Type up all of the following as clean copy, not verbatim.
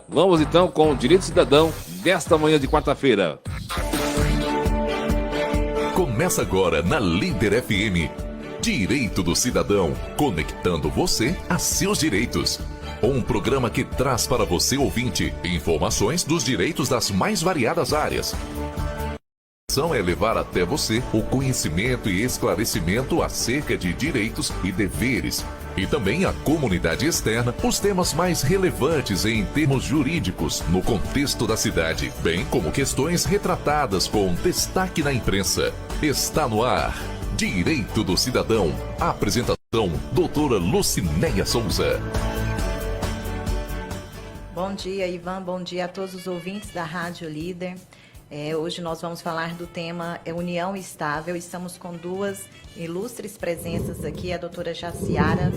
Vamos então com o Direito Cidadão desta manhã de quarta-feira. Começa agora na Líder FM. Direito do Cidadão, conectando você a seus direitos. Um programa que traz para você, ouvinte, informações dos direitos das mais variadas áreas. A missão é levar até você o conhecimento e esclarecimento acerca de direitos e deveres. E também à comunidade externa, os temas mais relevantes em termos jurídicos no contexto da cidade, bem como questões retratadas com destaque na imprensa. Está no ar, Direito do Cidadão. Apresentação, doutora Lucinéia Souza. Bom dia, Ivan. Bom dia a todos os ouvintes da Rádio Líder. Hoje nós vamos falar do tema União Estável. Estamos com duas ilustres presenças aqui, a doutora Jaciara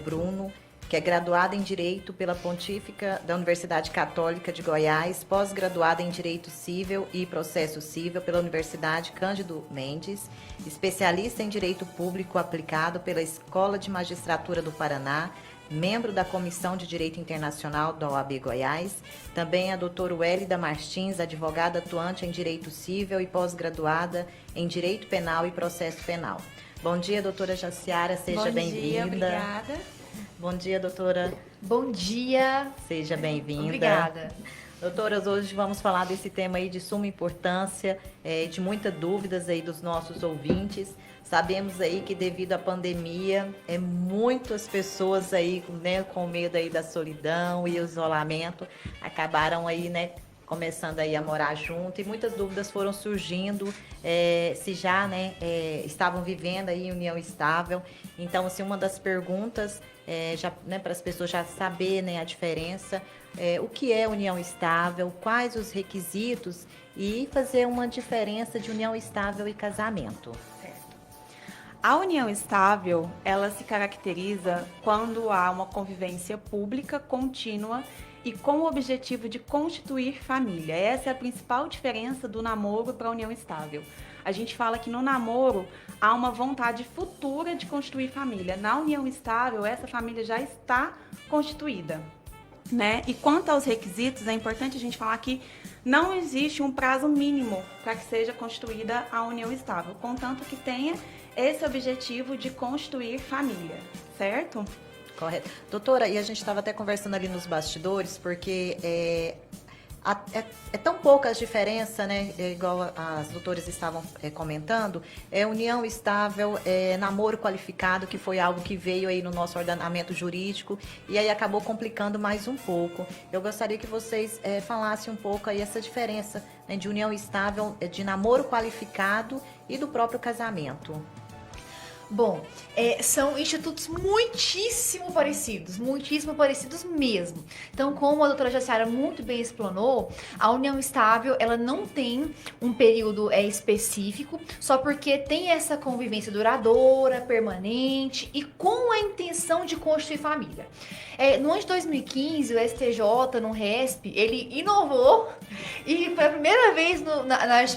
Bruno, que é graduada em Direito pela Pontífica da Universidade Católica de Goiás, pós-graduada em Direito Civil e Processo Civil pela Universidade Cândido Mendes, especialista em Direito Público aplicado pela Escola de Magistratura do Paraná, membro da Comissão de Direito Internacional da OAB Goiás, também a doutora Wélida Martins, advogada atuante em Direito Civil e pós-graduada em Direito Penal e Processo Penal. Bom dia, doutora Jaciara, seja bem-vinda. Bom dia, obrigada. Bom dia, doutora. Bom dia. Seja bem-vinda. Obrigada. Doutoras, hoje vamos falar desse tema aí de suma importância, de muitas dúvidas aí dos nossos ouvintes. Sabemos aí que devido à pandemia, muitas pessoas aí, né, com medo aí da solidão e isolamento, acabaram aí, né, começando aí a morar junto, e muitas dúvidas foram surgindo, se já, né, estavam vivendo aí em união estável. Então, assim, uma das perguntas, já, né, para as pessoas já saber, né, a diferença, o que é união estável, quais os requisitos e fazer uma diferença de união estável e casamento. A união estável, ela se caracteriza quando há uma convivência pública contínua e com o objetivo de constituir família. Essa é a principal diferença do namoro para a união estável. A gente fala que no namoro há uma vontade futura de constituir família. Na união estável, essa família já está constituída, né? E quanto aos requisitos, é importante a gente falar que não existe um prazo mínimo para que seja constituída a união estável, contanto que tenha esse objetivo de constituir família, certo? Correto. Doutora, e a gente estava até conversando ali nos bastidores, porque é tão pouca a diferença, né? Igual as doutoras estavam comentando, união estável, namoro qualificado, que foi algo que veio aí no nosso ordenamento jurídico e aí acabou complicando mais um pouco. Eu gostaria que vocês falassem um pouco aí essa diferença, né, de união estável, de namoro qualificado e do próprio casamento. Bom, são institutos muitíssimo parecidos mesmo. Então, como a doutora Jaciara muito bem explanou, a união estável, ela não tem um período específico, só porque tem essa convivência duradoura, permanente e com a intenção de constituir família. No ano de 2015, o STJ, no RESP, ele inovou e foi a primeira vez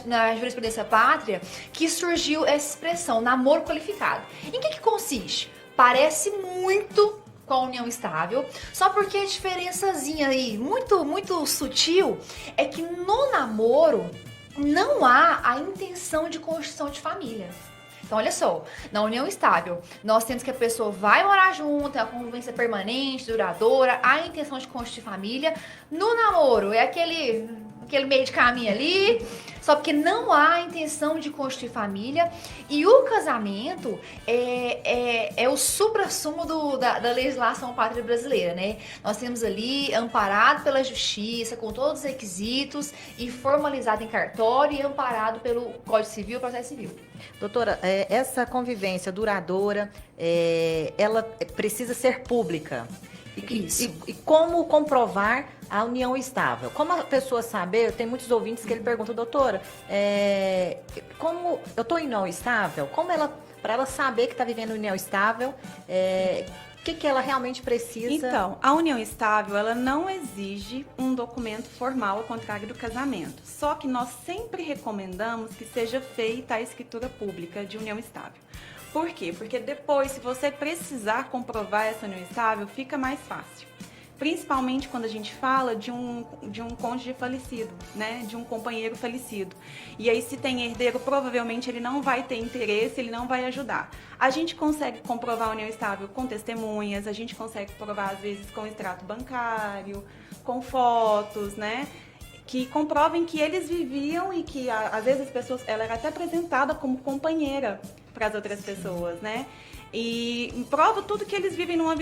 na jurisprudência pátria que surgiu essa expressão, namoro qualificado. Em que consiste? Parece muito com a união estável, só porque a diferençazinha aí, muito sutil, é que no namoro não há a intenção de construção de família. Então, olha só, na união estável, nós temos que a pessoa vai morar junto, é uma convivência permanente, duradoura, há a intenção de constituir família. No namoro, é aquele meio de caminho ali, só porque não há a intenção de constituir família. E o casamento é o suprassumo da legislação pátria brasileira, né? Nós temos ali amparado pela justiça, com todos os requisitos, e formalizado em cartório e amparado pelo Código Civil e Processo Civil. Doutora, essa convivência duradoura, ela precisa ser pública. E como comprovar a união estável? Como a pessoa saber, tem muitos ouvintes que ele perguntam, doutora, como eu estou em união estável, para ela saber que está vivendo união estável, o que ela realmente precisa? Então, a união estável, ela não exige um documento formal ao contrário do casamento. Só que nós sempre recomendamos que seja feita a escritura pública de união estável. Por quê? Porque depois, se você precisar comprovar essa união estável, fica mais fácil. principalmente quando a gente fala de um cônjuge falecido, né? De um companheiro falecido. E aí, se tem herdeiro, provavelmente ele não vai ter interesse, ele não vai ajudar. A gente consegue comprovar a união estável com testemunhas, a gente consegue provar, às vezes, com extrato bancário, com fotos, né? Que comprovem que eles viviam e que, às vezes, as pessoas... Ela era até apresentada como companheira para as outras pessoas, né? E prova tudo que eles vivem uma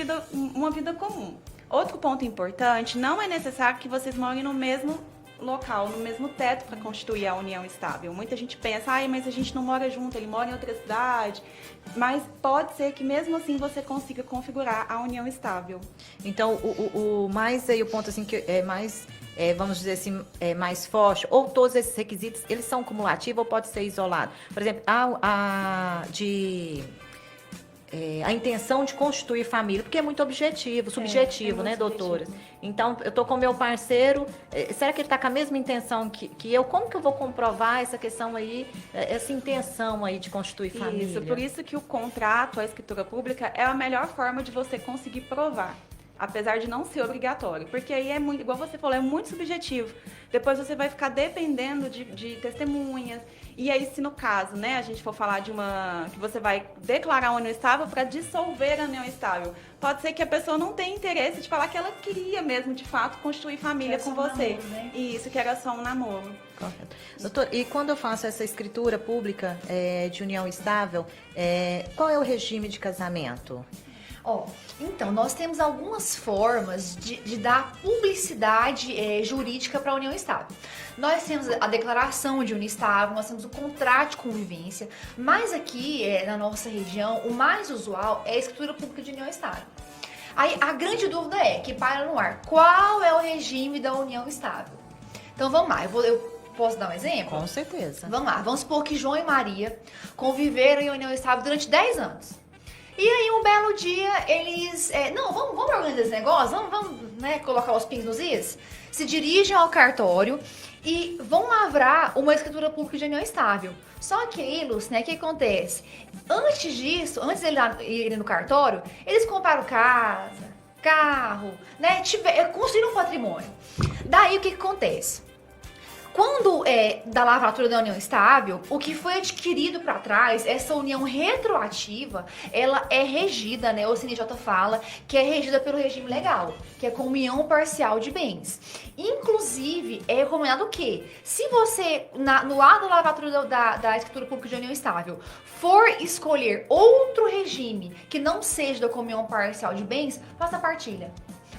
vida comum. Outro ponto importante, não é necessário que vocês morem no mesmo local, no mesmo teto para constituir a união estável. Muita gente pensa, mas a gente não mora junto, ele mora em outra cidade. Mas pode ser que mesmo assim você consiga configurar a união estável. Então, o ponto assim que é mais, vamos dizer assim, mais forte, ou todos esses requisitos, eles são cumulativos ou pode ser isolado. Por exemplo, a intenção de constituir família, porque é muito subjetivo, né, doutora? Então, eu tô com meu parceiro, será que ele tá com a mesma intenção que eu? Como que eu vou comprovar essa questão aí, essa intenção aí de constituir família? Isso, por isso que o contrato, a escritura pública, é a melhor forma de você conseguir provar. Apesar de não ser obrigatório, porque aí é muito, igual você falou, é muito subjetivo. Depois você vai ficar dependendo de testemunhas. E aí, se no caso, né, a gente for falar que você vai declarar uma união estável para dissolver a união estável, pode ser que a pessoa não tenha interesse de falar que ela queria mesmo, de fato, constituir família com você. Namoro, né? Isso, que era só um namoro. Correto. Doutor, e quando eu faço essa escritura pública de união estável, qual é o regime de casamento? Então, nós temos algumas formas de dar publicidade jurídica para a união estável. Nós temos a declaração de união estável, nós temos o contrato de convivência, mas aqui na nossa região, o mais usual é a escritura pública de união estável. Aí, a grande dúvida que paira no ar, qual é o regime da união estável? Então, vamos lá, eu posso dar um exemplo? Com certeza. Vamos lá, vamos supor que João e Maria conviveram em união estável durante 10 anos. E aí, um belo dia, eles... vamos organizar esse negócio? Vamos colocar os pingos nos is? Se dirigem ao cartório e vão lavrar uma escritura pública de união estável. Só que eles, o que acontece? Antes disso, antes de irem no cartório, eles compraram casa, carro, construíram um patrimônio. Daí, o que acontece? Quando da lavratura da união estável, o que foi adquirido para trás, essa união retroativa, ela é regida, o CNJ fala que é regida pelo regime legal, que é comunhão parcial de bens. Inclusive, é recomendado que, se você, no ato da lavratura da escritura pública de união estável, for escolher outro regime que não seja da comunhão parcial de bens, faça a partilha.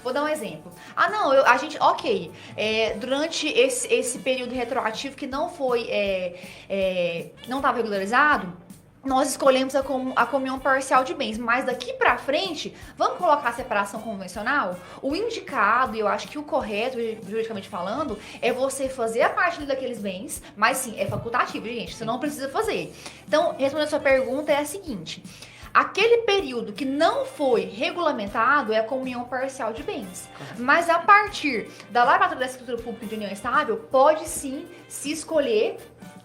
Vou dar um exemplo. Durante esse período retroativo que não foi, não estava regularizado, nós escolhemos a comunhão parcial de bens, mas daqui pra frente, vamos colocar a separação convencional? O indicado, e eu acho que o correto, juridicamente falando, é você fazer a partilha daqueles bens, mas sim, é facultativo, gente, você não precisa fazer. Então, respondendo a sua pergunta, é a seguinte: aquele período que não foi regulamentado é a comunhão parcial de bens. Mas a partir da lavratura da escritura pública de união estável, pode sim se escolher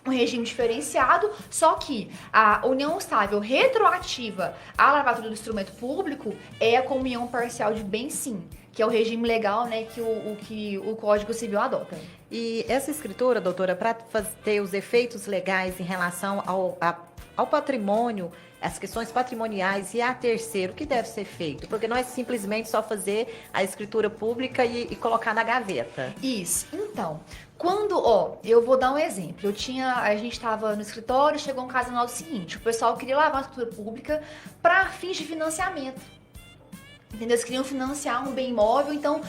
um regime diferenciado, só que a união estável retroativa à lavratura do instrumento público é a comunhão parcial de bens, sim, que é o regime legal, que o Código Civil adota. E essa escritura, doutora, para ter os efeitos legais em relação ao patrimônio, as questões patrimoniais e a terceiro, o que deve ser feito? Porque não é simplesmente só fazer a escritura pública e colocar na gaveta. Isso. Então, eu vou dar um exemplo. A gente estava no escritório, chegou um caso do seguinte: o pessoal queria lavar a escritura pública para fins de financiamento. Entendeu? Eles queriam financiar um bem imóvel, então,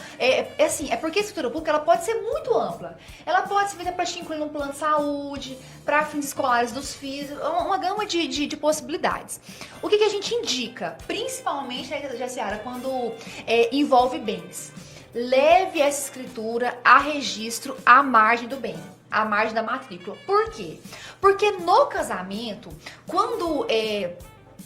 porque a escritura pública ela pode ser muito ampla. Ela pode ser feita para te incluir num plano de saúde, para fins escolares dos filhos, uma gama de possibilidades. O que a gente indica, principalmente, Jaciara, quando envolve bens? Leve essa escritura a registro à margem do bem, à margem da matrícula. Por quê? Porque no casamento, quando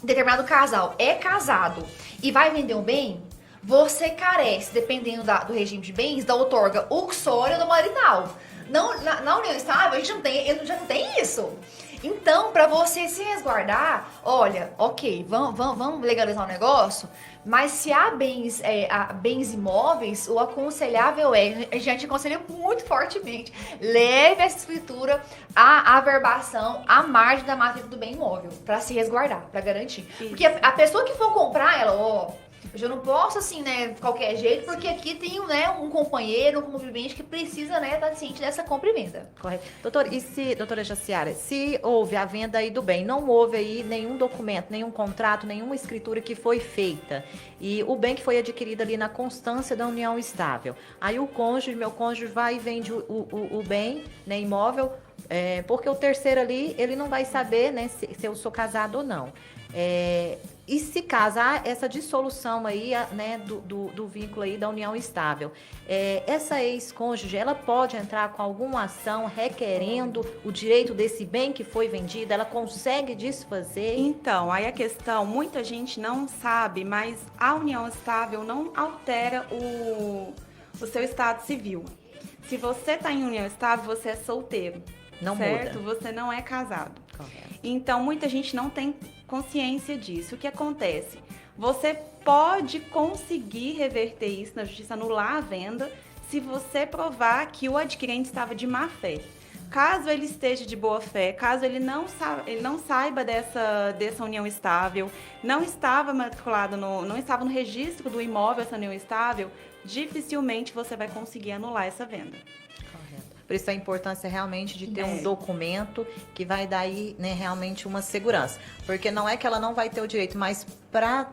determinado casal é casado e vai vender um bem, você carece, dependendo do regime de bens, da outorga uxória do marital. Não, na união estável, a gente já não tem isso. Então, para você se resguardar, olha, ok, vamos legalizar o negócio, mas se há bens imóveis, o aconselhável a gente aconselha muito fortemente, leve essa escritura, a averbação, a margem da matrícula do bem imóvel, para se resguardar, para garantir. Isso. Porque a pessoa que for comprar, ela, eu já não posso, assim, né, de qualquer jeito, porque aqui tem, né, um companheiro, um convivente que precisa, né, estar ciente dessa compra e venda. Correto. Doutora Jaciara, se houve a venda aí do bem, não houve aí nenhum documento, nenhum contrato, nenhuma escritura que foi feita, e o bem que foi adquirido ali na constância da união estável, aí meu cônjuge vai e vende o bem, né, imóvel, porque o terceiro ali, ele não vai saber, né, se eu sou casado ou não. E se casar, essa dissolução aí, né, do vínculo aí da união estável, essa ex-cônjuge, ela pode entrar com alguma ação requerendo o direito desse bem que foi vendido? Ela consegue desfazer? Então, aí a questão, muita gente não sabe, mas a união estável não altera o seu estado civil. Se você está em união estável, você é solteiro, Não certo? muda. Você não é casado. Correto. Então, muita gente não tem consciência disso. O que acontece? Você pode conseguir reverter isso na justiça, anular a venda, se você provar que o adquirente estava de má fé. Caso ele esteja de boa fé, caso ele não saiba dessa união estável, não estava matriculado, não estava no registro do imóvel essa união estável, dificilmente você vai conseguir anular essa venda. Por isso a importância realmente de ter um documento que vai dar aí, né, realmente uma segurança. Porque não é que ela não vai ter o direito, mas para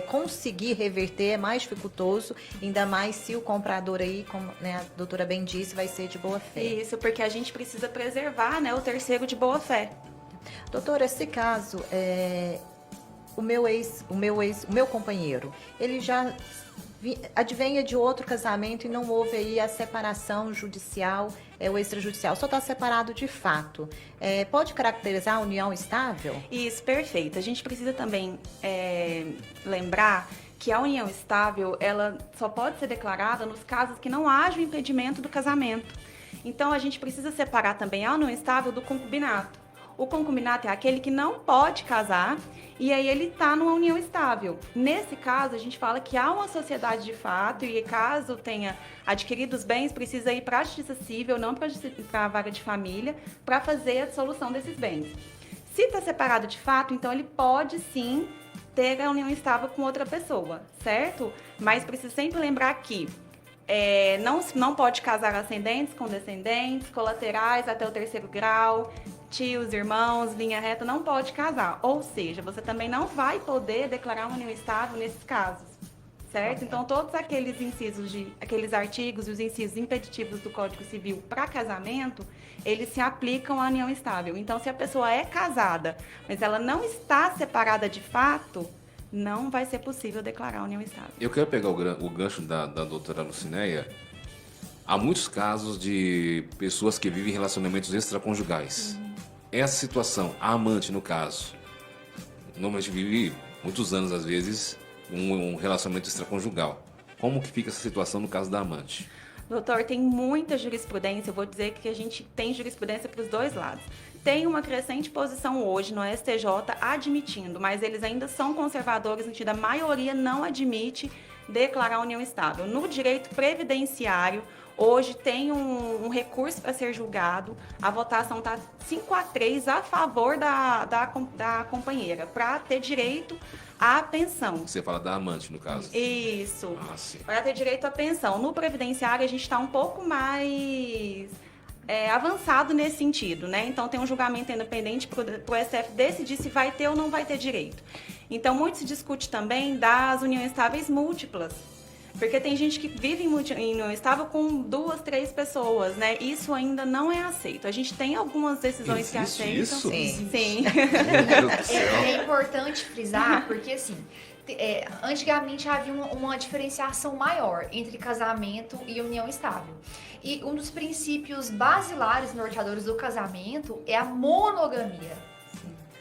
conseguir reverter é mais dificultoso, ainda mais se o comprador aí, como, né, a doutora bem disse, vai ser de boa fé. Isso, porque a gente precisa preservar, né, o terceiro de boa fé. Doutora, esse caso, o meu companheiro, ele já advenha de outro casamento e não houve aí a separação judicial, o extrajudicial, só está separado de fato. Pode caracterizar a união estável? Isso, perfeito. A gente precisa também lembrar que a união estável, ela só pode ser declarada nos casos que não haja o impedimento do casamento. Então, a gente precisa separar também a união estável do concubinato. O concubinato é aquele que não pode casar e aí ele está numa união estável. Nesse caso, a gente fala que há uma sociedade de fato e caso tenha adquirido os bens, precisa ir para a justiça civil, não para a vara de família, para fazer a dissolução desses bens. Se está separado de fato, então ele pode sim ter a união estável com outra pessoa, certo? Mas precisa sempre lembrar que não pode casar ascendentes com descendentes, colaterais até o terceiro grau, tios, irmãos, linha reta, não pode casar. Ou seja, você também não vai poder declarar uma união estável nesses casos, certo? Então, todos aqueles incisos, aqueles artigos e os incisos impeditivos do Código Civil para casamento, eles se aplicam à união estável. Então, se a pessoa é casada, mas ela não está separada de fato, não vai ser possível declarar a união estável. Eu quero pegar o gancho da doutora Lucinéia. Há muitos casos de pessoas que vivem relacionamentos extraconjugais. Essa situação, a amante no caso, normalmente vive muitos anos, às vezes, um relacionamento extraconjugal. Como que fica essa situação no caso da amante? Doutor, tem muita jurisprudência, eu vou dizer que a gente tem jurisprudência para os dois lados. Tem uma crescente posição hoje no STJ admitindo, mas eles ainda são conservadores, no sentido, a maioria não admite declarar união estável. No direito previdenciário, hoje tem um recurso para ser julgado, a votação está 5-3 a favor da companheira, para ter direito à pensão. Você fala da amante, no caso. Isso, Sim. para ter direito à pensão. No previdenciário, a gente está um pouco mais avançado nesse sentido, né? Então, tem um julgamento independente para o STF decidir se vai ter ou não vai ter direito. Então, muito se discute também das uniões estáveis múltiplas, porque tem gente que vive em união estável com 2, 3 pessoas, né? Isso ainda não é aceito. A gente tem algumas decisões que Existe aceitam. isso? Sim. Meu Deus do céu. É importante frisar, porque assim, antigamente havia uma diferenciação maior entre casamento e união estável. E um dos princípios basilares norteadores do casamento é a monogamia.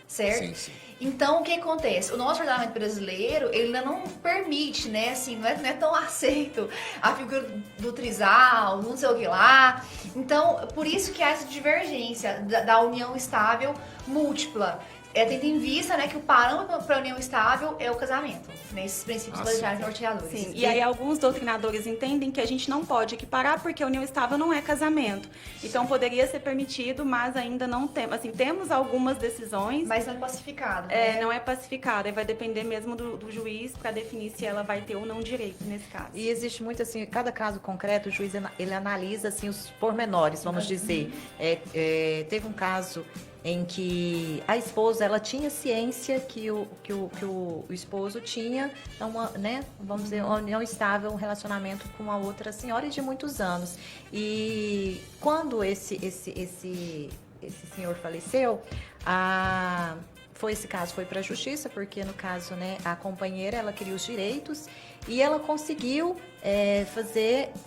certo? Sim, sim. Então, o que acontece? O nosso ordenamento brasileiro, ele ainda não permite, né, assim, não é tão aceito a figura do trisal, não sei o que lá. Então, por isso que há essa divergência da união estável múltipla. Tendo em vista, né, que o parâmetro para a união estável é o casamento, né, esses princípios basilares norteadores. Sim, e aí alguns doutrinadores entendem que a gente não pode equiparar porque a união estável não é casamento. Então poderia ser permitido, mas ainda não temos. Assim, temos algumas decisões. Mas não é pacificado, né? Não é pacificada, e vai depender mesmo do juiz para definir se ela vai ter ou não direito nesse caso. E existe muito assim, cada caso concreto, o juiz ele analisa assim os pormenores, vamos dizer. Teve um caso em que a esposa ela tinha ciência que o esposo tinha uma, né, vamos dizer, uma união estável, um relacionamento com a outra senhora de muitos anos. E quando esse senhor faleceu, esse caso foi para a justiça, porque no caso, né, a companheira ela queria os direitos e ela conseguiu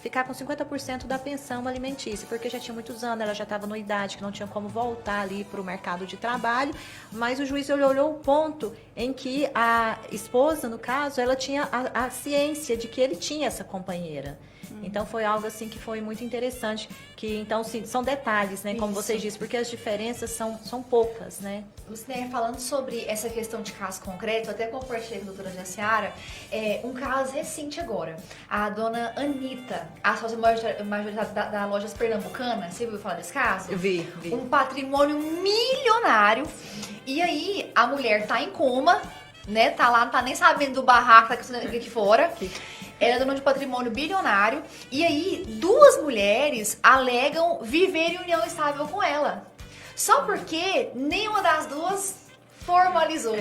ficar com 50% da pensão alimentícia, porque já tinha muitos anos, ela já estava numa idade que não tinha como voltar ali para o mercado de trabalho, mas o juiz olhou o ponto em que a esposa, no caso, ela tinha a ciência de que ele tinha essa companheira. Então foi algo assim que foi muito interessante, que então sim, são detalhes, né, como vocês dizem, porque as diferenças são poucas, né? Você, falando sobre essa questão de caso concreto, eu até compartilhei com a doutora Jaciara, um caso recente agora. A dona Anitta, a sócia majoritária da Lojas Pernambucana, você ouviu falar desse caso? Eu vi. Um patrimônio milionário, e aí a mulher tá em coma, né, tá lá, não tá nem sabendo do barraco que tá acontecendo aqui fora. Ela é dona de patrimônio bilionário. E aí, 2 mulheres alegam viver em união estável com ela. Só porque nenhuma das duas formalizou.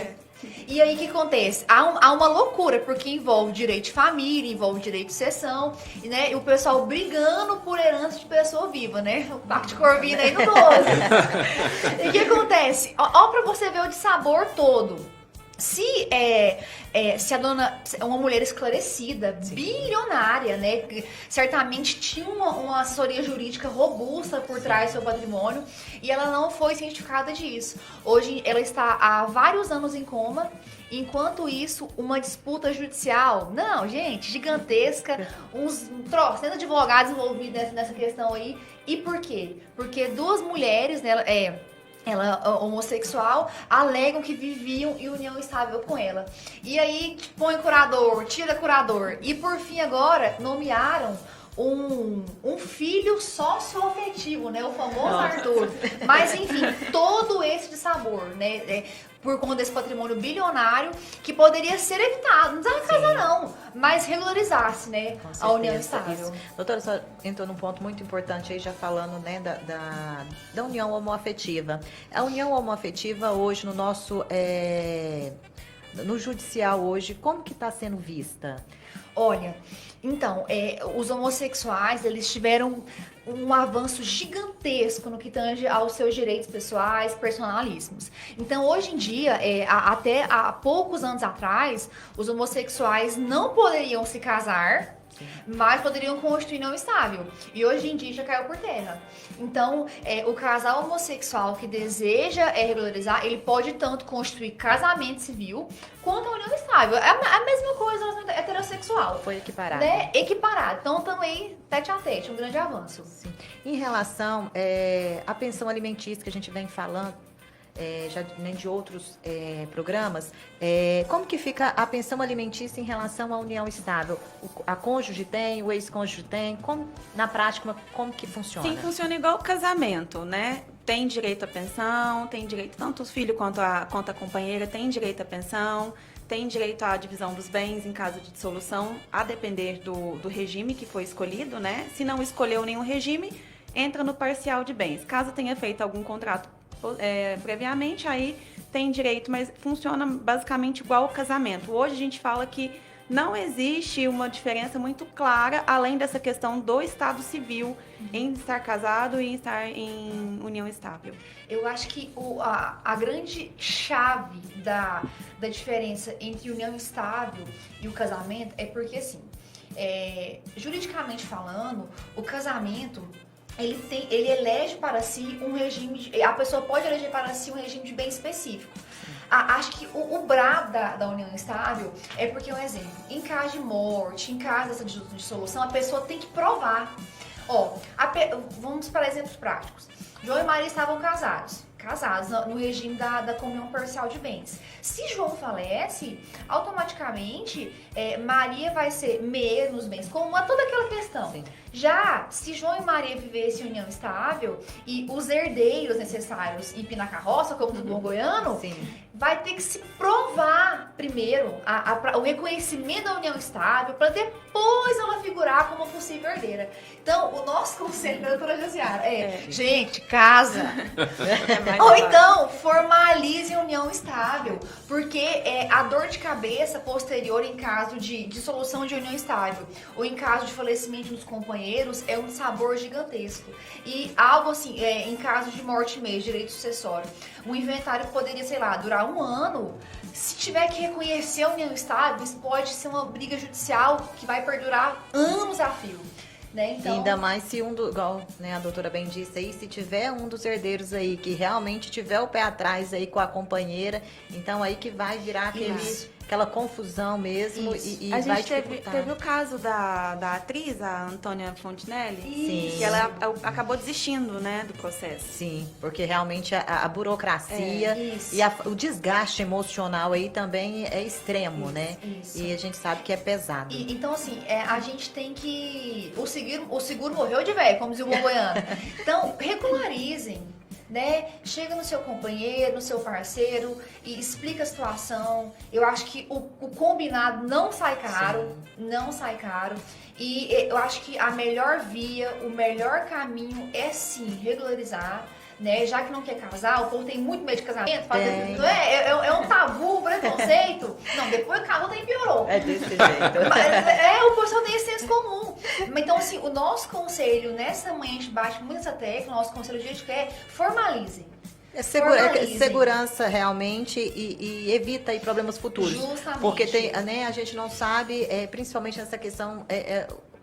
E aí, o que acontece? Há uma loucura, porque envolve direito de família, envolve direito de sucessão, né? E o pessoal brigando por herança de pessoa viva, né? O Pacto de Corvina aí no 12. E o que acontece? Ó pra você ver o dissabor todo. Se a dona é uma mulher esclarecida, bilionária, né? Certamente tinha uma assessoria jurídica robusta por trás do seu patrimônio e ela não foi cientificada disso. Hoje ela está há vários anos em coma. Enquanto isso, uma disputa judicial, não, gente, gigantesca, uns trocentos advogados envolvidos nessa questão aí. E por quê? Porque 2 mulheres, né, ela homossexual, alegam que viviam em união estável com ela. E aí põe curador, tira curador. E por fim agora nomearam um filho socioafetivo, né? O famoso Arthur. Mas enfim, todo esse dissabor, né? Por conta desse patrimônio bilionário que poderia ser evitado. Não precisava casar não, mas regularizasse, né? A união estável. Isso. Doutora, só entrou num ponto muito importante aí, já falando, né, da união homoafetiva. A união homoafetiva hoje no nosso no judicial hoje, como que está sendo vista? Olha, então, os homossexuais, eles tiveram um avanço gigantesco no que tange aos seus direitos pessoais, personalíssimos. Então, hoje em dia, até há poucos anos atrás, os homossexuais não poderiam se casar, mas poderiam constituir união estável. E hoje em dia já caiu por terra. Então, o casal homossexual que deseja regularizar, ele pode tanto constituir casamento civil quanto a união estável. É a mesma coisa no heterossexual. Foi equiparado. Né? Equiparado. Então, também, tete a tete, um grande avanço. Sim. Em relação à pensão alimentícia que a gente vem falando, já nem de outros programas, como que fica a pensão alimentícia em relação à união estável? A cônjuge tem, o ex-cônjuge tem? Na prática, como que funciona? Sim, funciona igual o casamento, né? Tem direito à pensão, tem direito, tanto os filhos quanto a companheira tem direito à pensão, tem direito à divisão dos bens em caso de dissolução, a depender do regime que foi escolhido, né? Se não escolheu nenhum regime, entra no parcial de bens. Caso tenha feito algum contrato previamente, aí tem direito, mas funciona basicamente igual ao casamento. Hoje a gente fala que não existe uma diferença muito clara, além dessa questão do estado civil em estar casado e em estar em união estável. Eu acho que a grande chave da diferença entre união estável e o casamento é porque, assim, juridicamente falando, o casamento ele elege para si um regime, a pessoa pode eleger para si um regime de bem específico. Acho que o brabo da união estável é porque, um exemplo, em caso de morte, em caso dessa dissolução, a pessoa tem que provar. Ó, vamos para exemplos práticos. João e Maria estavam casados no regime da comunhão parcial de bens. Se João falece, automaticamente Maria vai ser meia nos bens, como toda aquela questão. Sim. Já se João e Maria vivessem em união estável e os herdeiros necessários empinam a carroça, como do bom goiano, Sim. vai ter que se provar primeiro o reconhecimento da união estável para depois ela figurar como possível herdeira. Então, o nosso conselho da doutora Josiara gente, casa. Ou então, formalize a união estável, porque a dor de cabeça posterior em caso de dissolução de união estável ou em caso de falecimento dos companheiros é um sabor gigantesco. E algo assim, em caso de morte mesmo, direito sucessório, um inventário poderia, sei lá, durar 1 ano. Se tiver que reconhecer a união estável, isso pode ser uma briga judicial que vai perdurar anos a fio. Né? Então, ainda mais se igual, né, a doutora bem disse aí, se tiver um dos herdeiros aí que realmente tiver o pé atrás aí com a companheira, então aí que vai virar aquela confusão mesmo e a vai gente dificultar. teve o caso da atriz, a Antônia Fontinelli, Sim. que ela acabou desistindo, né, do processo. Sim, porque realmente a burocracia isso. e o desgaste emocional aí também é extremo, né? Isso. E a gente sabe que é pesado. Então, assim, a gente tem que... O seguro morreu de velho, como dizia o bom goiano. Então, regularizem, né? Chega no seu companheiro, no seu parceiro e explica a situação. Eu acho que o combinado não sai caro, não sai caro. E eu acho que a melhor via, o melhor caminho é sim regularizar. Né? Já que não quer casar, o povo tem muito medo de casamento, é um tabu, preconceito. Não, depois que casou, até piorou. É desse jeito. O pessoal tem esse senso comum. Então, assim, o nosso conselho, nessa manhã a gente bate muito essa tecla, o nosso conselho de ética é formalizem. Segurança realmente e evita aí problemas futuros. Justamente. Porque né, a gente não sabe, principalmente nessa questão,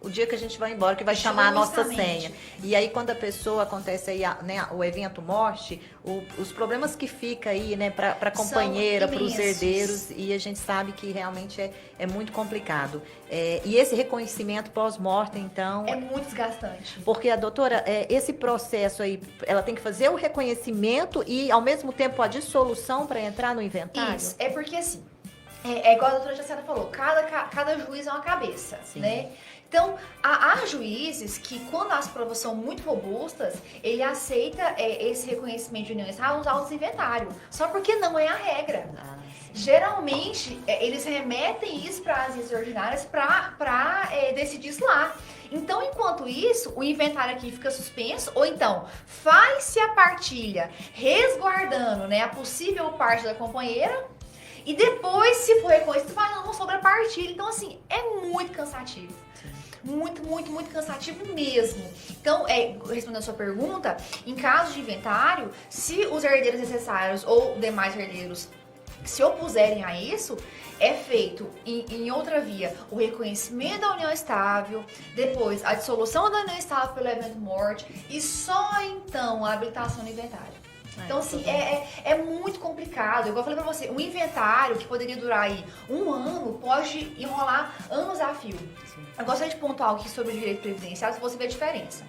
o dia que a gente vai embora, que vai chamar a nossa senha. E aí, quando a pessoa acontece aí, né, o evento morte, os problemas que fica aí, né, para a companheira, para os herdeiros, e a gente sabe que realmente é muito complicado. E esse reconhecimento pós-morte, então... É muito desgastante. Porque a doutora, esse processo aí, ela tem que fazer o reconhecimento e, ao mesmo tempo, a dissolução para entrar no inventário? Isso, é porque assim, é igual a doutora Jaciara falou, cada juiz é uma cabeça, Sim. né? Então, há juízes que, quando as provas são muito robustas, ele aceita esse reconhecimento de união estável nos autos inventário. Só porque não é a regra. Geralmente, eles remetem isso para as leis ordinárias para decidir isso lá. Então, enquanto isso, o inventário aqui fica suspenso, ou então, faz-se a partilha resguardando, né, a possível parte da companheira, e depois, se for reconhecido, falando sobre a partilha. Então, assim, é muito cansativo. Muito, muito, muito cansativo mesmo. Então, respondendo a sua pergunta, em caso de inventário, se os herdeiros necessários ou demais herdeiros se opuserem a isso, é feito em outra via o reconhecimento da união estável, depois a dissolução da união estável pelo evento morte e só então a habilitação do inventário. Então, assim, é muito complicado. Igual eu falei pra você, um inventário que poderia durar aí 1 ano pode enrolar anos a fio. Eu gostaria de pontuar aqui sobre o direito previdenciário, se você vê a diferença.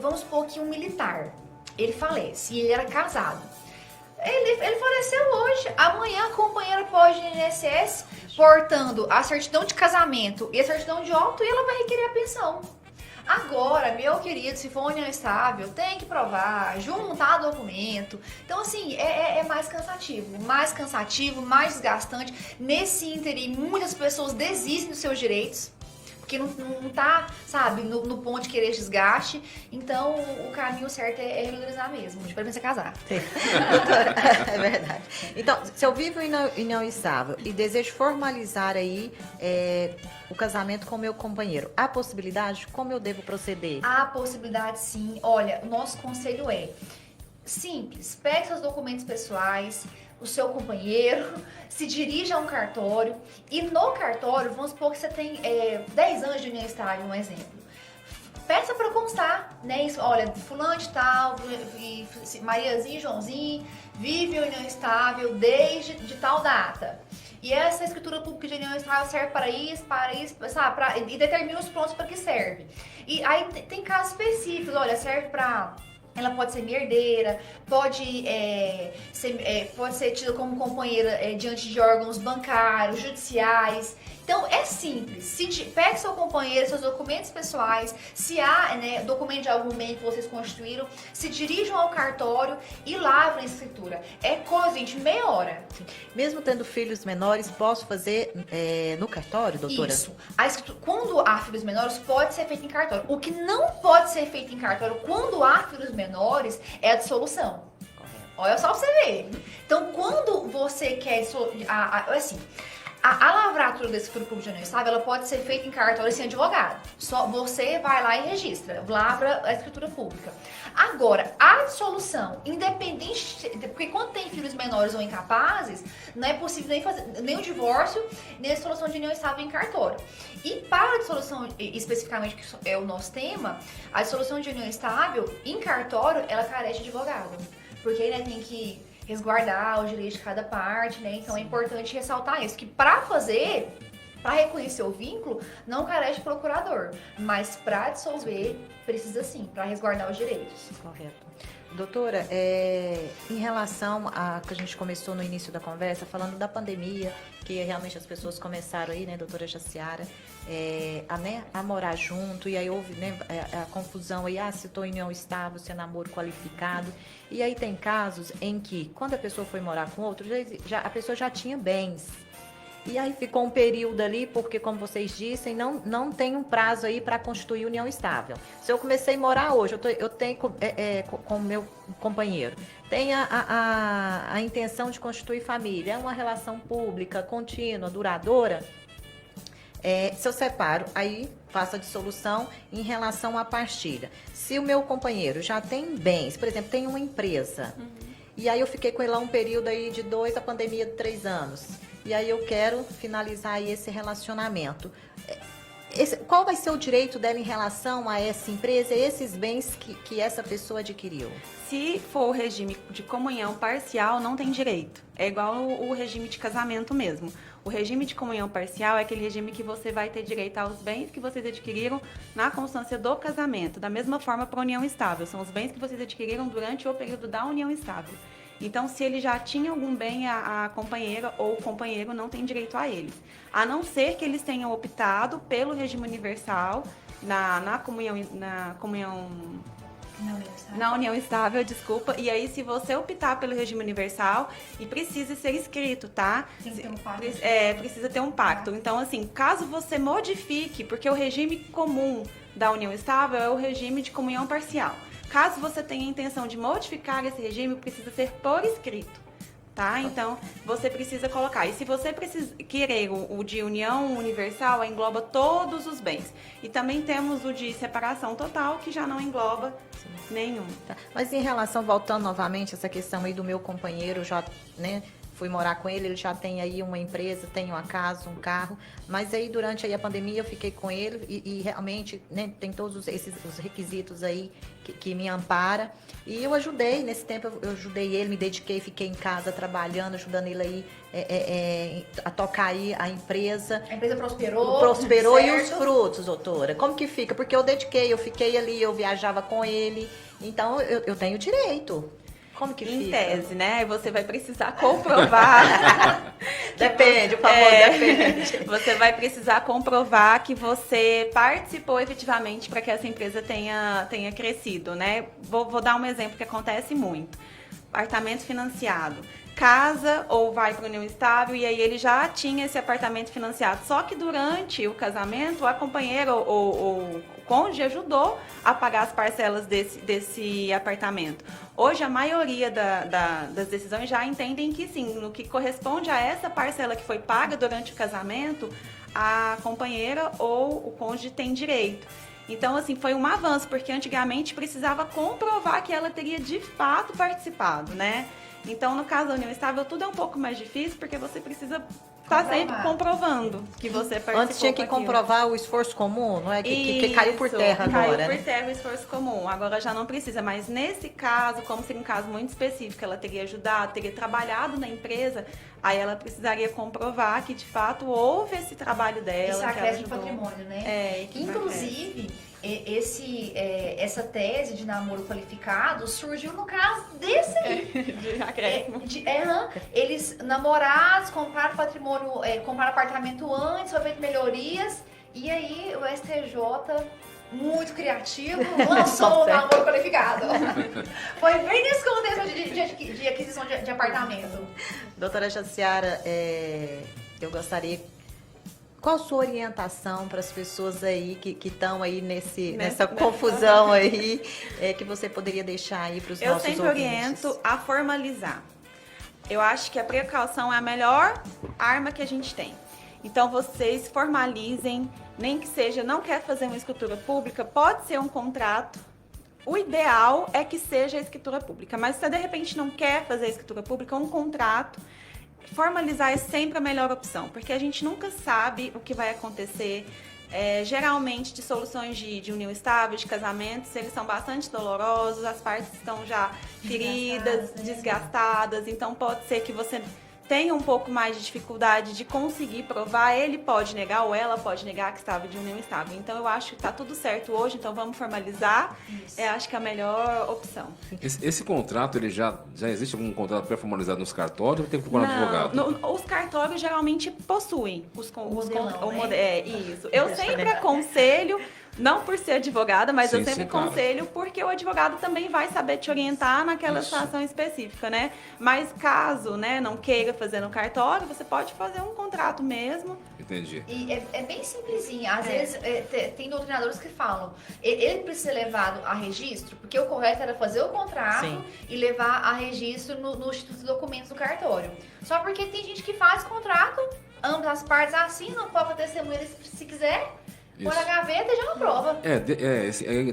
Vamos supor que um militar, ele falece e ele era casado. Ele faleceu hoje. Amanhã a companheira pode ir no INSS portando a certidão de casamento e a certidão de óbito e ela vai requerer a pensão. Agora, meu querido, se for união estável, tem que provar, juntar documento. Então, assim, é mais cansativo, mais desgastante. Nesse ínterim, muitas pessoas desistem dos seus direitos, porque não tá, sabe, no ponto de querer desgaste. Então, o caminho certo é regularizar mesmo, de preferência casar. Sim. Doutora, é verdade. Então, se eu vivo em união estável e desejo formalizar aí o casamento com o meu companheiro, há possibilidade? Como eu devo proceder? Há possibilidade, sim. Olha, o nosso conselho é simples. Pegue seus documentos pessoais, o seu companheiro, se dirija a um cartório e no cartório, vamos supor que você tem 10 anos de união estável, um exemplo. peça para constar, né? Isso, olha, fulano de tal, Mariazinha e Joãozinho vive em união estável desde de tal data. E essa escritura pública de união estável serve para isso, sabe? E determina os pontos para que serve. E aí tem casos específicos, olha, serve para... Ela pode ser minha herdeira, pode ser tida como companheira diante de órgãos bancários, judiciais. Então, é simples. Pegue seu companheiro, seus documentos pessoais, se há documento de algum bem que vocês constituíram, se dirijam ao cartório e lavrem a escritura. É coisa, gente, meia hora. Mesmo tendo filhos menores, posso fazer no cartório, doutora? Isso. A escritura, quando há filhos menores, pode ser feito em cartório. O que não pode ser feito em cartório quando há filhos menores é a dissolução. Olha só pra você ver. Então, quando você quer... assim... A lavratura da escritura pública de união estável, ela pode ser feita em cartório sem advogado. Só você vai lá e registra, lavra a escritura pública. Agora, a dissolução, independente, porque quando tem filhos menores ou incapazes, não é possível nem fazer nem o divórcio, nem a dissolução de união estável em cartório. E para a dissolução, especificamente, que é o nosso tema, a dissolução de união estável em cartório, ela carece de advogado. Porque tem que resguardar os direitos de cada parte, né? Então é importante ressaltar isso, que para reconhecer o vínculo, não carece de procurador, mas para dissolver, precisa sim, para resguardar os direitos. Correto. Doutora, em relação a que a gente começou no início da conversa, falando da pandemia, que realmente as pessoas começaram aí, né, doutora Jaciara, a morar junto, e aí houve a confusão aí, se estou em união estável, se é namoro qualificado, e aí tem casos em que, quando a pessoa foi morar com outro, a pessoa já tinha bens. E aí ficou um período ali, porque, como vocês dissem, não tem um prazo aí para constituir união estável. Se eu comecei a morar hoje, eu tenho com o meu companheiro, tenho a intenção de constituir família, é uma relação pública, contínua, duradoura. Se eu separo, aí faço a dissolução em relação à partilha. Se o meu companheiro já tem bens, por exemplo, tem uma empresa, e aí eu fiquei com ele lá um período aí de 2, a pandemia de 3 anos. E aí eu quero finalizar aí esse relacionamento. Qual vai ser o direito dela em relação a essa empresa e esses bens que essa pessoa adquiriu? Se for o regime de comunhão parcial, não tem direito. É igual o regime de casamento mesmo. O regime de comunhão parcial é aquele regime que você vai ter direito aos bens que vocês adquiriram na constância do casamento. Da mesma forma para a união estável. São os bens que vocês adquiriram durante o período da união estável. Então, se ele já tinha algum bem, a companheira ou o companheiro não tem direito a ele. A não ser que eles tenham optado pelo regime universal na união estável, desculpa. E aí, se você optar pelo regime universal, e precisa ser escrito, tá? Tem que ter um pacto. Precisa ter um pacto. Então, assim, caso você modifique, porque o regime comum da união estável é o regime de comunhão parcial. Caso você tenha a intenção de modificar esse regime, precisa ser por escrito, tá? Então, você precisa colocar. E se você querer o de união universal, engloba todos os bens. E também temos o de separação total, que já não engloba nenhum. Tá. Mas em relação, voltando novamente, essa questão aí do meu companheiro, já, fui morar com ele já tem aí uma empresa, tem uma casa, um carro, mas aí durante aí a pandemia eu fiquei com ele e realmente tem todos os requisitos aí que me ampara. E eu ajudei, nesse tempo eu ajudei ele, me dediquei, fiquei em casa trabalhando, ajudando ele aí a tocar aí a empresa. A empresa prosperou. Prosperou e os frutos, doutora? Como que fica? Porque eu dediquei, eu fiquei ali, eu viajava com ele, então eu tenho direito. Como que em fica? tese, né? Você vai precisar comprovar. Depende, por favor, depende. Você vai precisar comprovar que você participou efetivamente para que essa empresa tenha crescido, né? Vou dar um exemplo que acontece muito. Apartamento financiado. Casa ou vai para união estável e aí ele já tinha esse apartamento financiado. Só que durante o casamento, a companheira ou o cônjuge ajudou a pagar as parcelas desse apartamento. Hoje, a maioria das decisões já entendem que sim, no que corresponde a essa parcela que foi paga durante o casamento, a companheira ou o cônjuge tem direito. Então, assim, foi um avanço, porque antigamente precisava comprovar que ela teria de fato participado, né? Então, no caso da união estável, tudo é um pouco mais difícil, porque você precisa tá sempre comprovando que você participou. Antes tinha que com aquilo. comprovar o esforço comum, não é? Que caiu por terra Caiu agora, por né? terra o esforço comum. Agora já não precisa. Mas nesse caso, como seria um caso muito específico, ela teria ajudado, teria trabalhado na empresa, aí ela precisaria comprovar que de fato houve esse trabalho dela. Isso que ela acresce no ajudou. patrimônio, né? É, que Inclusive, essa tese de namoro qualificado surgiu no caso desse aí. de acréscimo. Eles namorados, compraram patrimônio, compraram apartamento antes, foi feito melhorias, e aí o STJ, muito criativo, lançou o namoro qualificado. Foi bem nesse contexto de aquisição de apartamento. Doutora Jaciara, eu gostaria... Qual a sua orientação para as pessoas aí que estão aí nessa confusão aí, que você poderia deixar aí para os nossos ouvintes? Eu sempre oriento a formalizar. Eu acho que a precaução é a melhor arma que a gente tem. Então, vocês formalizem, nem que seja, não quer fazer uma escritura pública, pode ser um contrato. O ideal é que seja a escritura pública, mas se você de repente não quer fazer a escritura pública, um contrato, formalizar é sempre a melhor opção, porque a gente nunca sabe o que vai acontecer. Geralmente, dissoluções de união estável, de casamentos, eles são bastante dolorosos, as partes estão já feridas, desgastadas, então pode ser que você tenha um pouco mais de dificuldade de conseguir provar, ele pode negar ou ela pode negar que estava de união estável. Então eu acho que está tudo certo hoje, então vamos formalizar. Acho que é a melhor opção. Esse contrato, ele já existe algum contrato pré-formalizado nos cartórios ou tem que procurar um advogado? Os cartórios geralmente possuem isso. Isso. Eu sempre aconselho, não por ser advogada, mas eu Sim, sempre sim, claro. aconselho porque o advogado também vai saber te orientar naquela situação específica, né? Mas caso, né, não queira fazer no cartório, você pode fazer um contrato mesmo. Entendi. E é bem simplesinho. Às vezes tem doutrinadores que falam, ele precisa ser levado a registro, porque o correto era fazer o contrato Sim. e levar a registro no Instituto de Documentos do cartório. Só porque tem gente que faz contrato, ambas as partes assinam, coloca testemunha se quiser, põe na gaveta e já não prova.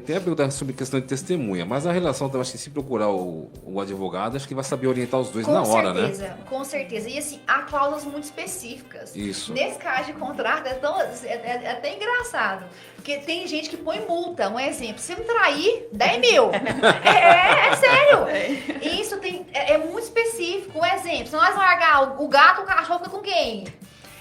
Tem a pergunta sobre questão de testemunha, mas a relação, eu acho que se procurar o advogado, acho que vai saber orientar os dois na hora, né? Com certeza. E assim, há cláusulas muito específicas. Isso. Nesse caso de contrato, é até engraçado. Porque tem gente que põe multa. Um exemplo, se me trair, 10 mil. É sério. E isso é muito específico. Um exemplo, se nós largar o gato, o cachorro fica com quem?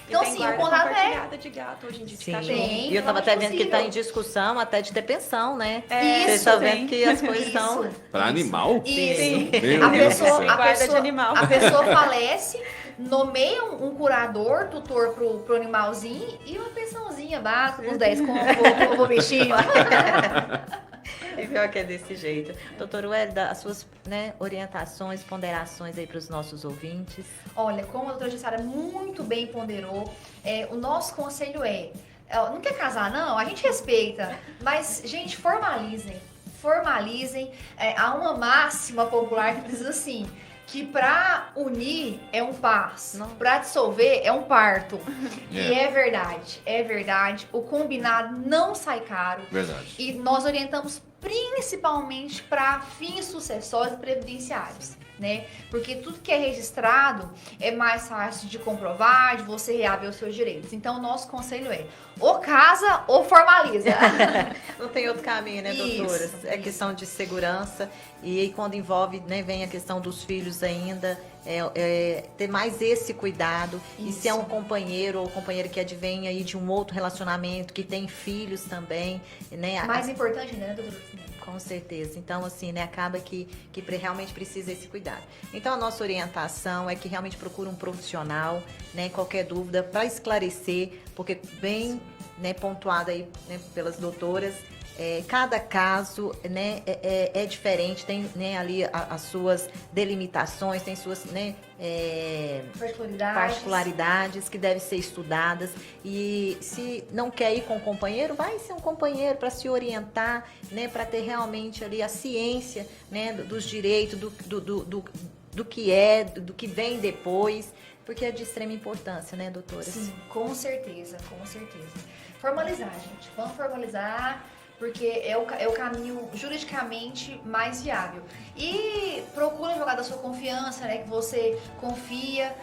Então, tem sim, o guarda contrato compartilhada de gato hoje em dia, de Sim. cachorro. Tem, E eu estava até vendo que está possível. em discussão até de ter pensão, né? Isso, Você está tem. vendo que as coisas estão... Para animal? Isso. Meu A Deus do pessoa, céu. Guarda de animal. a pessoa falece, nomeia um curador, tutor pro animalzinho e uma pensãozinha básica, uns 10 conto pro bichinho. E pior que é desse jeito. Doutor Wélida, as suas orientações, ponderações aí para os nossos ouvintes. Olha, como a doutora Jussara muito bem ponderou, o nosso conselho não quer casar não? A gente respeita, mas, gente, formalizem. Há uma máxima popular que diz assim, que pra unir é um passo, pra dissolver é um parto. E é verdade. O combinado não sai caro. Verdade. E nós orientamos principalmente para fins sucessórios e previdenciários, né? Porque tudo que é registrado é mais fácil de comprovar, de você reaver os seus direitos. Então, o nosso conselho é ou casa ou formaliza. Não tem outro caminho, né, doutora? Isso, É questão de segurança e aí quando envolve, vem a questão dos filhos ainda, ter mais esse cuidado. Isso. E se é um companheiro ou companheira que advém aí de um outro relacionamento, que tem filhos também, né? Mais importante, né, doutora? Com certeza. Então, assim, acaba que realmente precisa esse cuidado. Então, a nossa orientação é que realmente procure um profissional, qualquer dúvida, para esclarecer, porque bem pontuado aí pelas doutoras, cada caso é diferente, tem ali as suas delimitações, tem suas particularidades que devem ser estudadas. E se não quer ir com o companheiro, vai ser um companheiro para se orientar, para ter realmente ali a ciência dos direitos, do que vem depois, porque é de extrema importância, né, doutora? Sim, com certeza. Formalizar, gente. Vamos formalizar, porque é o caminho juridicamente mais viável. E procura jogar da sua confiança, que você confia.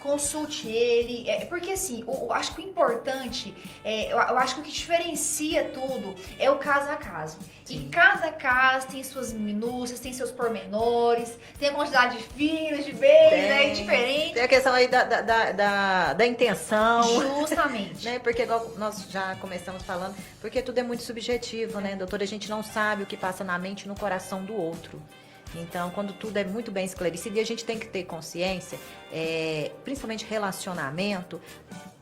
Consulte ele, porque assim, eu acho que o importante, eu acho que o que diferencia tudo é o caso a caso. Sim. E cada caso tem suas minúcias, tem seus pormenores, tem a quantidade de filhos, de beijos, né, diferente. Tem a questão aí da intenção. Justamente. Né? Porque igual nós já começamos falando, porque tudo é muito subjetivo, né, doutora? A gente não sabe o que passa na mente e no coração do outro. Então, quando tudo é muito bem esclarecido, e a gente tem que ter consciência, principalmente relacionamento,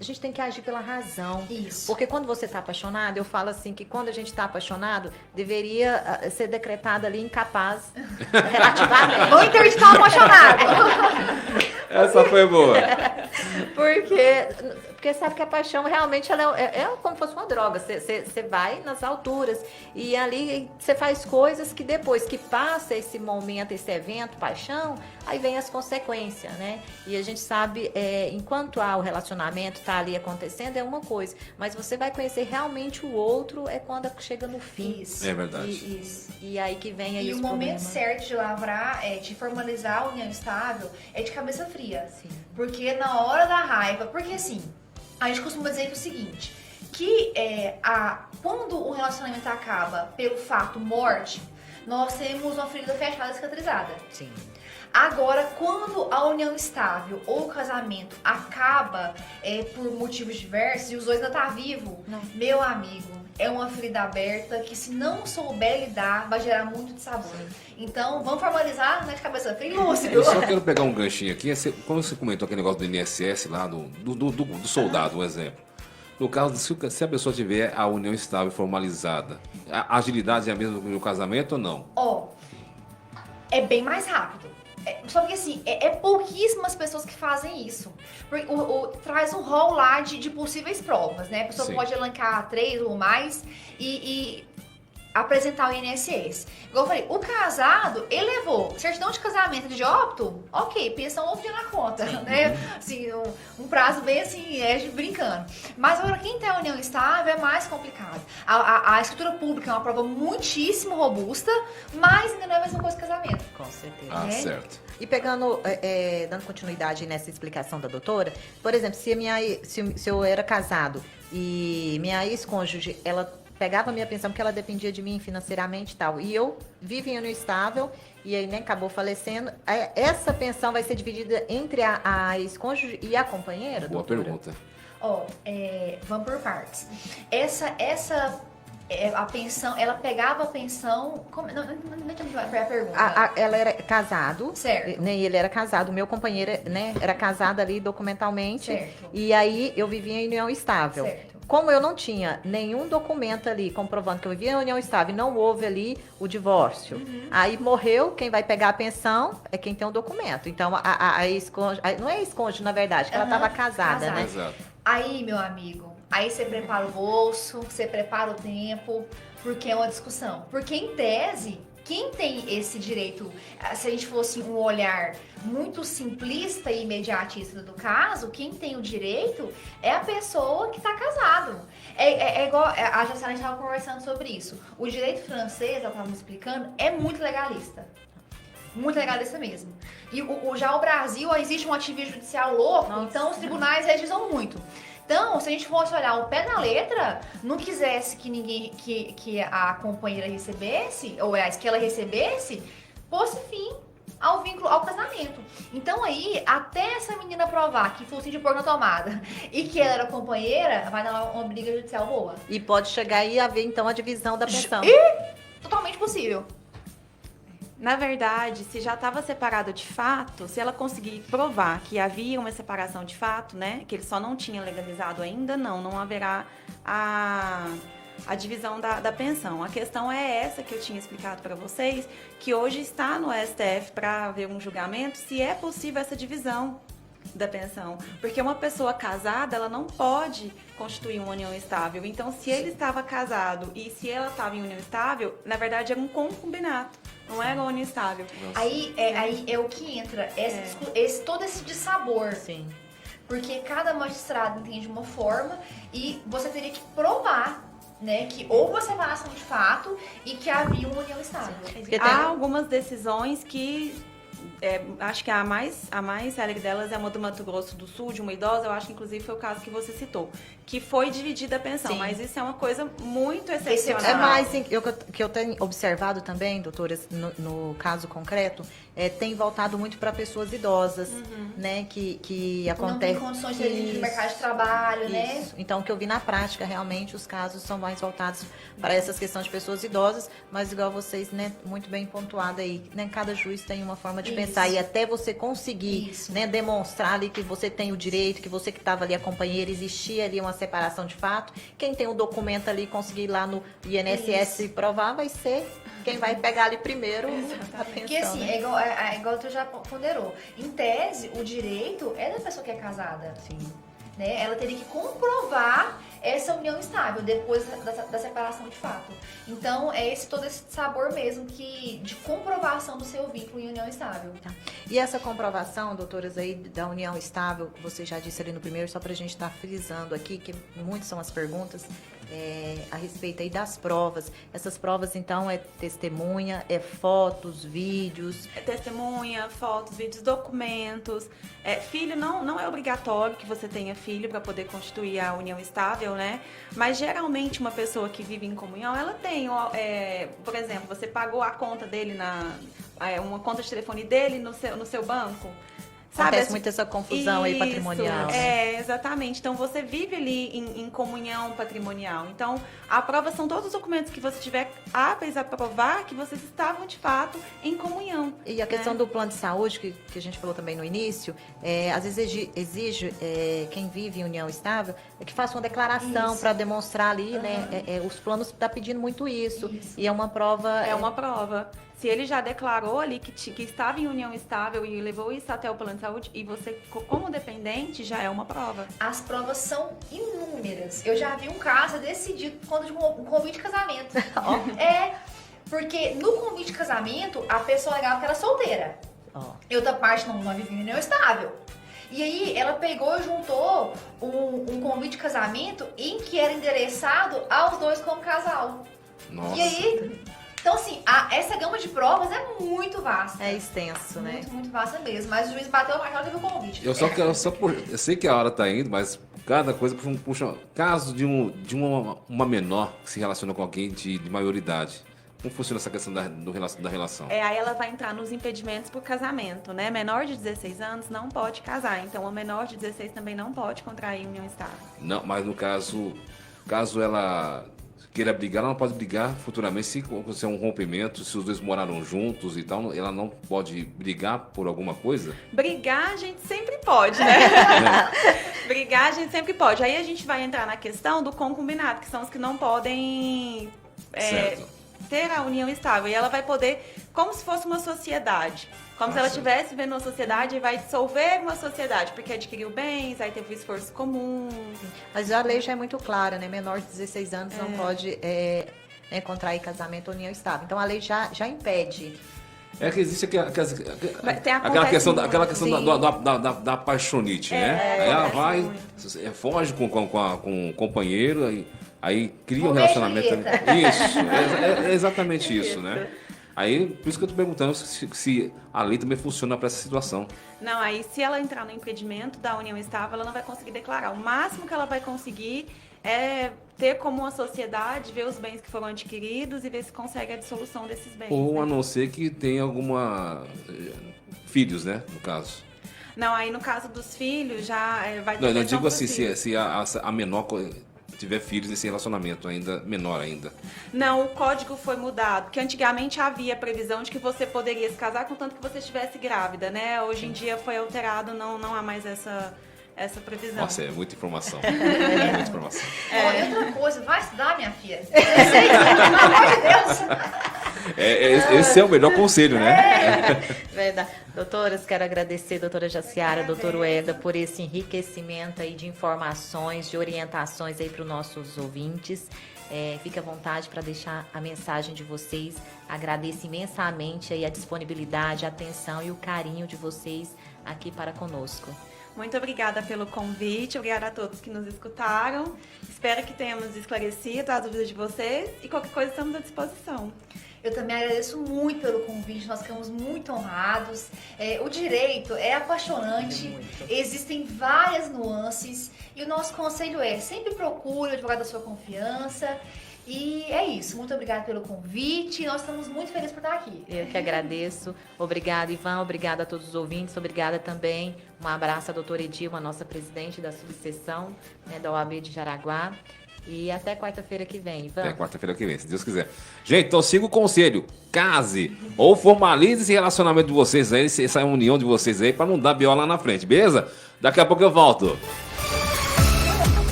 a gente tem que agir pela razão. Isso. Porque quando você está apaixonado, eu falo assim que quando a gente está apaixonado, deveria ser decretado ali incapaz relativamente. Vou interditar o apaixonado. Essa foi boa. Porque sabe que a paixão realmente ela é como se fosse uma droga. Você vai nas alturas e ali você faz coisas que depois que passa esse momento, esse evento, paixão, aí vem as consequências, né? E a gente sabe, enquanto há o relacionamento, tá ali acontecendo, é uma coisa. Mas você vai conhecer realmente o outro é quando chega no fim. Isso. É verdade. Isso. E aí que vem aí E os o momento problemas. certo de lavrar, de formalizar a união estável, é de cabeça fria. Sim. Porque na hora da raiva, porque assim, a gente costuma dizer que o seguinte, que quando o relacionamento acaba pelo fato morte, nós temos uma ferida fechada e cicatrizada. Sim. Agora, quando a união estável ou o casamento acaba por motivos diversos e os dois ainda tá vivo, Não. meu amigo, é uma ferida aberta que se não souber lidar, vai gerar muito dissabor. Então, vamos formalizar, né, de cabeça fria e lúcido. Eu só quero pegar um ganchinho aqui. Quando você comentou aquele negócio do INSS lá, do soldado, um exemplo. No caso, se a pessoa tiver a união estável e formalizada, a agilidade é a mesma no casamento ou não? Ó, é bem mais rápido. Só que assim, pouquíssimas pessoas que fazem isso. Porque traz um rol lá de possíveis provas, né? A pessoa Sim. pode elencar 3 ou mais e apresentar o INSS. Igual eu falei, o casado, ele levou certidão de casamento de óbito, ok, pensão outro dia na conta, né? Assim, um prazo bem assim, brincando. Mas agora, quem tem a união estável é mais complicado. A escritura pública é uma prova muitíssimo robusta, mas ainda não é a mesma coisa que casamento. Com certeza. Ah, É. certo. E pegando, dando continuidade nessa explicação da doutora, por exemplo, se eu era casado e minha ex-cônjuge, ela pegava a minha pensão porque ela dependia de mim financeiramente e tal, e eu vivo em união estável e aí, né, acabou falecendo, essa pensão vai ser dividida entre a ex-cônjuge e a companheira, Boa doutora? pergunta. Ó, vamos por partes. A pensão, ela pegava a pensão. Não entendi a pergunta. Ela era casado, Certo. né, e ele era casado, o meu companheiro, né, era casado ali documentalmente, Certo. e aí eu vivia em união estável. Certo. Como eu não tinha nenhum documento ali comprovando que eu vivia em união estável, não houve ali o divórcio. Aí morreu, quem vai pegar a pensão é quem tem o documento. Então, a ex-cônjuge, não é ex-cônjuge, na verdade, que ela estava casada, né? Exato. Aí, meu amigo, aí você prepara o bolso, você prepara o tempo, porque é uma discussão. Porque, em tese, quem tem esse direito, se a gente fosse um olhar muito simplista e imediatista do caso, quem tem o direito é a pessoa que está casado. É igual, a Jaciara estava conversando sobre isso. O direito francês, ela estava me explicando, é muito legalista. Muito legalista mesmo. E já o Brasil, existe um ativismo judicial louco, Nossa. então os tribunais legislam muito. Então, se a gente fosse olhar o pé da letra, não quisesse que a companheira recebesse, ou aliás, que ela recebesse, fosse fim ao vínculo, ao casamento. Então aí, até essa menina provar que fosse de pôr na tomada e que ela era companheira, vai dar uma briga judicial boa. E pode chegar aí a ver, então, a divisão da pensão. Totalmente possível. Na verdade, se já estava separado de fato, se ela conseguir provar que havia uma separação de fato, né, que ele só não tinha legalizado ainda, não haverá a divisão da pensão. A questão é essa que eu tinha explicado para vocês, que hoje está no STF para haver um julgamento se é possível essa divisão da pensão. Porque uma pessoa casada, ela não pode constituir uma união estável. Então, se ele estava casado e se ela estava em união estável, na verdade era um concubinato, não era uma união estável. Aí é o que entra, todo esse dissabor. Sim. Porque cada magistrado entende de uma forma e você teria que provar, né, que houve uma separação de fato e que havia uma união estável. Porque Há algumas decisões que acho que a mais célebre delas é uma do Mato Grosso do Sul, de uma idosa, eu acho que inclusive foi o caso que você citou, que foi dividida a pensão, Sim. mas isso é uma coisa muito excepcional. É mais que eu tenho observado também, doutoras, no caso concreto, tem voltado muito para pessoas idosas, né? Que Não tem acontece. condições de ir no mercado de trabalho, né? Isso. Então, o que eu vi na prática, realmente, os casos são mais voltados para essas questões de pessoas idosas, mas igual vocês, né, muito bem pontuado aí, né, cada juiz tem uma forma de pensar, e até você conseguir, né, demonstrar ali que você tem o direito, que você que estava ali, a companheira, existia ali uma separação de fato, quem tem o documento ali, conseguir ir lá no INSS provar, vai ser quem vai pegar ali primeiro a pensão. Porque assim, né? é igual tu já ponderou. Em tese, o direito é da pessoa que é casada. Sim. Né? Ela teria que comprovar essa união estável depois da separação de fato. Então, é todo esse sabor mesmo de comprovação do seu vínculo em união estável. Tá. E essa comprovação, doutoras, aí da união estável, que você já disse ali no primeiro, só para a gente estar frisando aqui, que muitas são as perguntas a respeito aí das provas. Essas provas, então, é testemunha, é fotos, vídeos? É testemunha, fotos, vídeos, documentos. Filho não é obrigatório que você tenha filho para poder constituir a união estável, né? Mas geralmente uma pessoa que vive em comunhão, ela tem, por exemplo, você pagou a conta dele uma conta de telefone dele no seu banco. Acontece muito essa confusão aí patrimonial. Né? Exatamente. Então, você vive ali em comunhão patrimonial. Então, a prova são todos os documentos que você tiver aptos a provar que vocês estavam, de fato, em comunhão. E a questão do plano de saúde, que a gente falou também no início, às vezes exige quem vive em união estável que faça uma declaração para demonstrar ali, né? Os planos estão pedindo muito isso. E é uma prova... É uma prova. Se ele já declarou ali que estava em união estável e levou isso até o plano de saúde, e você, como dependente, já é uma prova. As provas são inúmeras. Eu já vi um caso decidido por conta de um convite de casamento. Porque no convite de casamento, a pessoa alegava que era solteira. E outra parte não vivia em união estável. E aí ela pegou e juntou um convite de casamento em que era endereçado aos dois como casal. Nossa. E aí... Então, assim, essa gama de provas é muito vasta. É extenso, né? Muito vasta mesmo. Mas o juiz bateu o martelo e teve o convite. Eu sei que a hora tá indo, mas cada coisa puxa. Caso de uma menor que se relaciona com alguém de maioridade. Como funciona essa questão da relação? Aí ela vai entrar nos impedimentos por casamento, né? Menor de 16 anos não pode casar. Então, uma menor de 16 também não pode contrair união estável. Não, mas no caso ela queira brigar, ela não pode brigar futuramente se acontecer um rompimento, se os dois moraram juntos e tal, ela não pode brigar por alguma coisa? Brigar a gente sempre pode, né? Brigar a gente sempre pode. Aí a gente vai entrar na questão do concubinato, que são os que não podem ter a união estável. E ela vai poder, como se fosse uma sociedade. Como se ela estivesse vivendo uma sociedade e vai dissolver uma sociedade, porque adquiriu bens, aí teve um esforço comum. Mas a lei já é muito clara, né? Menor de 16 anos não pode contrair casamento ou união estável. Então a lei já impede. É que existe aquela questão da apaixonite, né? Aí ela vai, foge com o companheiro, aí cria um relacionamento. Isso, é exatamente isso, né? Aí, por isso que eu tô perguntando se a lei também funciona para essa situação. Não, aí se ela entrar no impedimento da união estável, ela não vai conseguir declarar. O máximo que ela vai conseguir é ter como uma sociedade, ver os bens que foram adquiridos e ver se consegue a dissolução desses bens. Ou a não ser que tenha filhos, né, no caso. Não, aí no caso dos filhos já vai ter... Não, eu digo assim, se a menor tiver filhos nesse relacionamento ainda menor ainda. Não, o código foi mudado, porque antigamente havia previsão de que você poderia se casar contanto que você estivesse grávida, né? Hoje em dia foi alterado, não há mais essa previsão. Nossa, é muita informação. Muita informação. E outra coisa, vai estudar, minha filha. Pelo amor de Deus. Esse é o melhor conselho, né? Verdade. Doutoras, quero agradecer, doutora Jaciara, doutor Ueda, por esse enriquecimento aí de informações, de orientações aí para os nossos ouvintes. Fique à vontade para deixar a mensagem de vocês. Agradeço imensamente aí a disponibilidade, a atenção e o carinho de vocês aqui para conosco. Muito obrigada pelo convite, obrigada a todos que nos escutaram. Espero que tenhamos esclarecido as dúvidas de vocês e qualquer coisa estamos à disposição. Eu também agradeço muito pelo convite, nós ficamos muito honrados. O direito é apaixonante, existem várias nuances e o nosso conselho é sempre procure o advogado da sua confiança. E é isso, muito obrigada pelo convite, nós estamos muito felizes por estar aqui. Eu que agradeço. Obrigada, Ivan, obrigada a todos os ouvintes, obrigada também. Um abraço à doutora Edilma, nossa presidente da subseção, né, da OAB de Jaraguá. E até quarta-feira que vem, Ivan. Até quarta-feira que vem, se Deus quiser. Gente, então siga o conselho. Case ou formalize esse relacionamento de vocês aí, essa união de vocês aí, pra não dar B.O. lá na frente, beleza? Daqui a pouco eu volto.